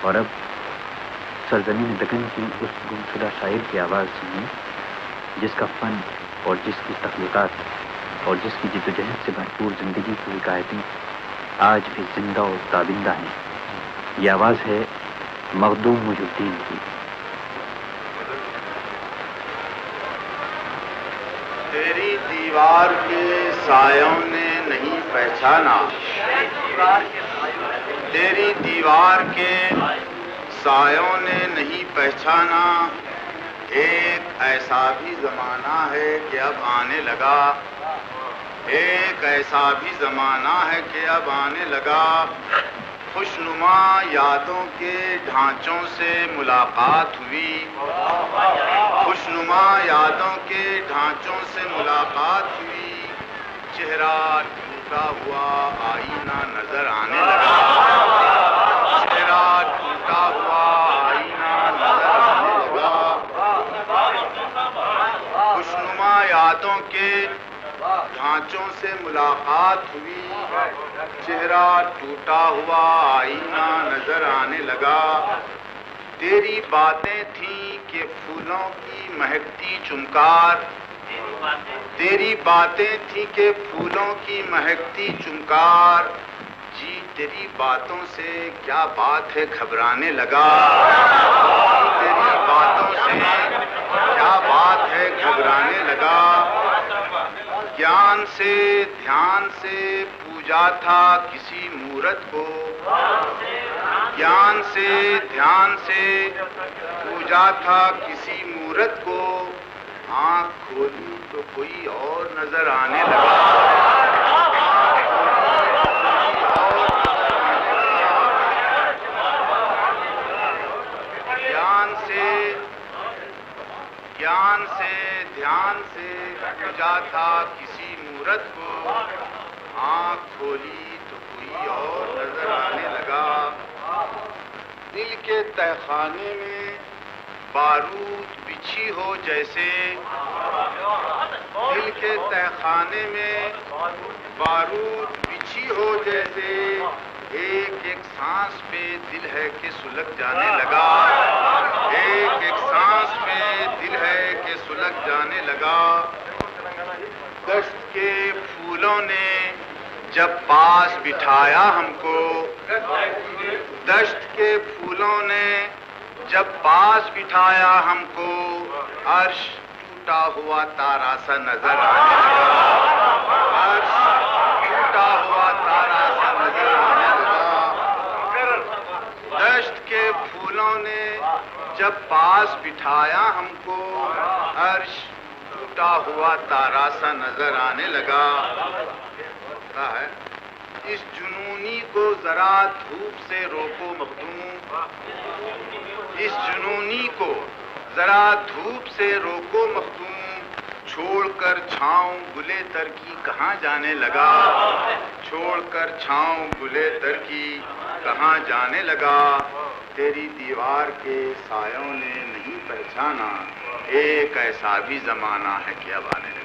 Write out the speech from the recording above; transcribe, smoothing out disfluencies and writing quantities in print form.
اور اب سرزمین دکن کی اس گمشدہ شاعر کی آواز سنیے جس کا فن اور جس کی تخلیقات اور جس کی جد و جہد سے بھرپور زندگی کی حکایتیں آج بھی زندہ و تابندہ ہیں. یہ آواز ہے مخدوم محی الدین کی. تیری دیوار کے سایوں نے نہیں پہچانا، تیری دیوار کے سایوں نے نہیں پہچانا، ایک ایسا بھی زمانہ ہے کہ اب آنے لگا، ایک ایسا بھی زمانہ ہے کہ اب آنے لگا. خوشنما یادوں کے ڈھانچوں سے ملاقات ہوئی، خوشنما یادوں کے ڈھانچوں سے ملاقات ہوئی، چہرہ ٹوٹا ہوا آئینہ نظر آنے لگا، چہرہ ٹوٹا ہوا آئینہ نظر آنے لگا. خوشنما یادوں کے ڈھانچوں سے ملاقات ہوئی، چہرہ ٹوٹا ہوا آئینہ نظر آنے لگا. تیری باتیں تھیں کہ پھولوں کی مہکتی چمکار، تیری باتیں تھیں کہ پھولوں کی مہکتی چمکار، جی تیری باتوں سے کیا بات ہے گھبرانے لگا، تیری باتوں سے کیا بات ہے گھبرانے لگا. گیان سے دھیان سے پوجا تھا کسی مورت کو، گیان سے دھیان سے پوجا تھا کسی مورت کو، آنکھ کھولی تو کوئی اور نظر آنے لگا، گیان سے دھیان سے پوجا تھا کسی مورت کو، آنکھ کھولی تو کوئی اور نظر آنے لگا. دل کے تہخانے میں بارود بچھی ہو جیسے، دل کے تہخانے میں بارود بچھی ہو جیسے، ایک ایک سانس پہ دل ہے کہ سلگ جانے لگا، ایک ایک سانس پہ دل ہے کہ سلگ جانے لگا. دشت کے پھولوں نے جب پاس بٹھایا ہم کو، دشت کے پھولوں نے جب پاس بٹھایا ہم کو، عرش ٹوٹا ہوا تارا سا نظر آنے لگا، عرش ٹوٹا ہوا تارا سا نظر آنے لگا. دشت کے پھولوں نے جب پاس بٹھایا ہم کو، عرش ٹوٹا ہوا تارا سا نظر آنے لگا. ہے اس جنونی کو ذرا دھوپ سے روکو مخدوم، اس جنونی کو ذرا دھوپ سے روکو مخدوم، چھوڑ کر چھاؤں گلے تر کی کہاں جانے لگا، چھوڑ کر چھاؤں گلے تر کی کہاں جانے لگا. تیری دیوار کے سایوں نے نہیں پہچانا، ایک ایسا بھی زمانہ ہے کہ اب آنے لگا.